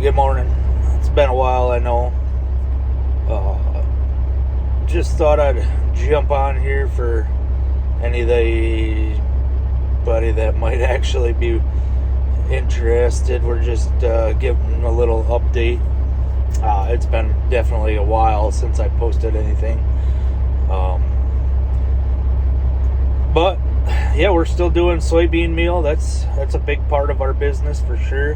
good morning. It's been a while, I know. Just thought I'd jump on here for anybody that might actually be interested. We're just giving a little update. It's been definitely a while since I posted anything. But yeah, we're still doing soybean meal. That's a big part of our business for sure.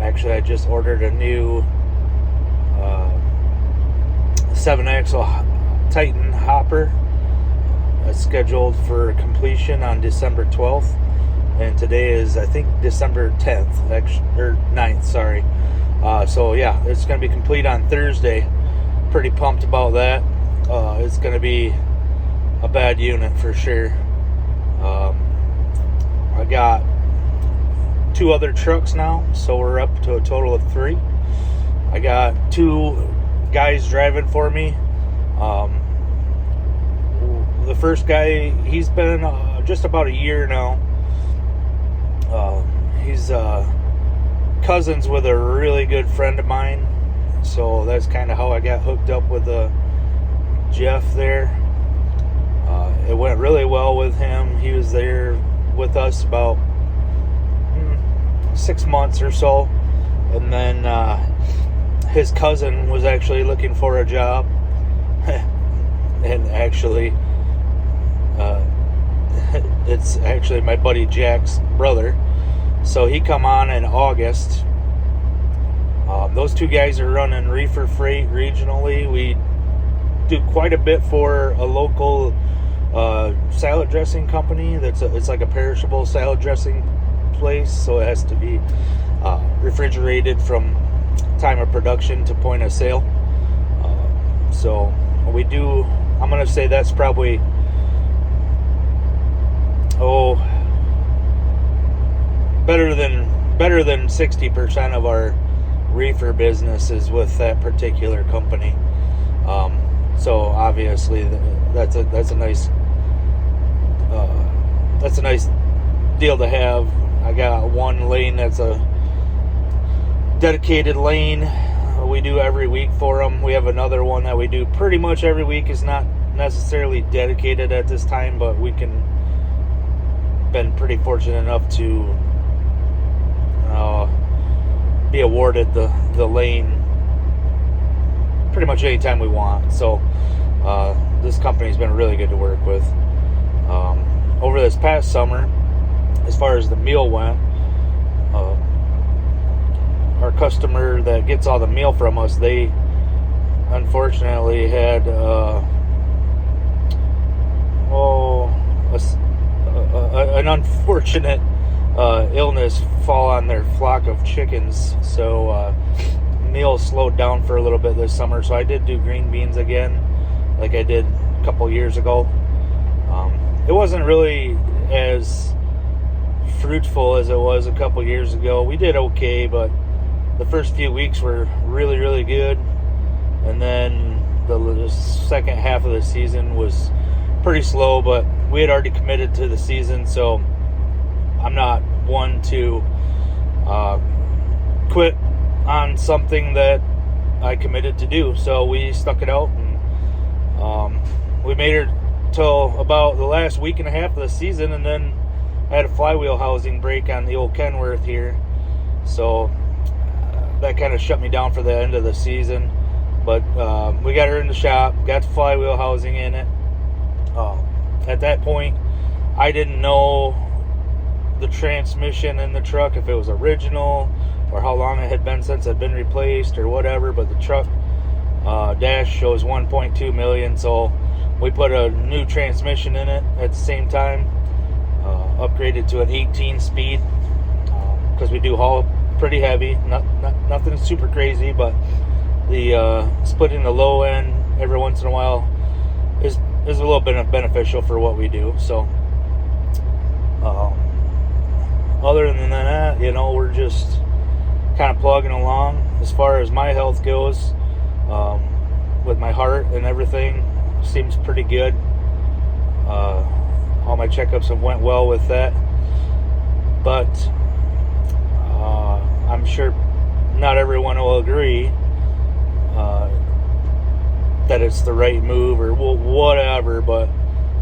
Actually, I just ordered a new 7-axle Titan hopper. It's scheduled for completion on December 12th, and today is, I think, December 10th, or 9th, sorry. So yeah, it's going to be complete on Thursday. Pretty pumped about that. It's going to be a bad unit for sure. I got 2 other trucks now, so we're up to a total of 3. I got 2 guys driving for me. The first guy, he's been just about a year now. He's cousins with a really good friend of mine, so that's kind of how I got hooked up with Jeff there. It went really well with him. He was there with us about 6 months or so, and then his cousin was actually looking for a job, and actually it's actually my buddy Jack's brother, so he come on in August. Those 2 guys are running reefer freight regionally. We do quite a bit for a local salad dressing company. It's like a perishable salad dressing place, so it has to be refrigerated from time of production to point of sale. So we do, I'm going to say that's probably better than 60% of our reefer business is with that particular company. So obviously that's a nice deal to have. I got 1 lane that's a dedicated lane we do every week for them. We have another one that we do pretty much every week. Is not necessarily dedicated at this time, but we can been pretty fortunate enough to be awarded the lane pretty much anytime we want. So this company's been really good to work with. Over this past summer, as far as the meal went, our customer that gets all the meal from us, they unfortunately had an unfortunate illness fall on their flock of chickens. So meal slowed down for a little bit this summer. So I did do green beans again, like I did a couple years ago. It wasn't really as fruitful as it was a couple years ago. We did okay, but the first few weeks were really, really good, and then the second half of the season was pretty slow. But we had already committed to the season, so I'm not one to quit on something that I committed to do. So we stuck it out, and we made it till about the last week and a half of the season, and then I had a flywheel housing break on the old Kenworth here, so that kind of shut me down for the end of the season. But we got her in the shop, got the flywheel housing in it. At that point, I didn't know the transmission in the truck, if it was original or how long it had been since it had been replaced or whatever, but the truck dash shows 1.2 million, so we put a new transmission in it at the same time, upgraded to an 18 speed, because we do haul pretty heavy, nothing super crazy, but the splitting the low end every once in a while is a little bit beneficial for what we do. So other than that, we're just kind of plugging along. As far as my health goes, with my heart and everything, seems pretty good. All my checkups have went well with that, but I'm sure not everyone will agree that it's the right move or whatever, but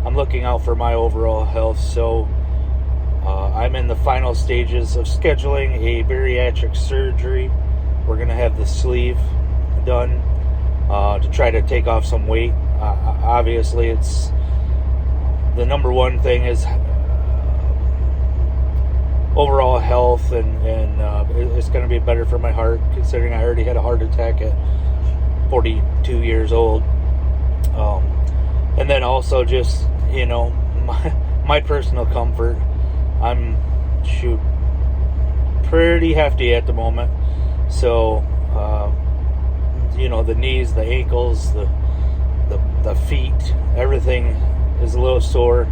I'm looking out for my overall health. So I'm in the final stages of scheduling a bariatric surgery. We're going to have the sleeve done to try to take off some weight. Obviously, it's the number one thing is overall health, and it's going to be better for my heart, considering I already had a heart attack at 42 years old. And then also just, my personal comfort. I'm pretty hefty at the moment, so the knees, the ankles, the feet, everything is a little sore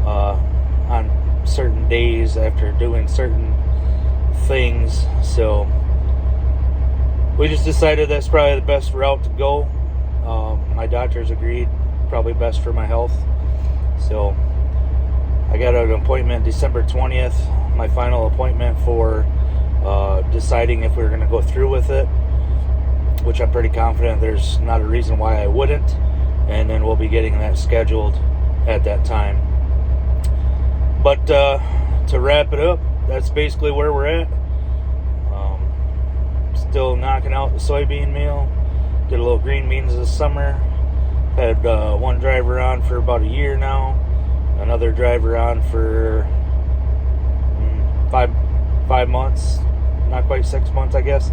on certain days after doing certain things. So we just decided that's probably the best route to go. My doctors agreed probably best for my health. So I got an appointment December 20th, my final appointment for deciding if we were going to go through with it, which I'm pretty confident there's not a reason why I wouldn't. And then we'll be getting that scheduled at that time. But to wrap it up, that's basically where we're at. Still knocking out the soybean meal. Did a little green beans this summer. Had one driver on for about a year now. Another driver on for 5 months. Not quite 6 months, I guess.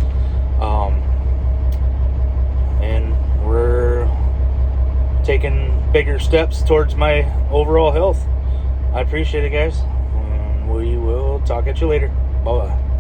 And we're taking bigger steps towards my overall health. I appreciate it, guys. And we will talk at you later. Bye-bye.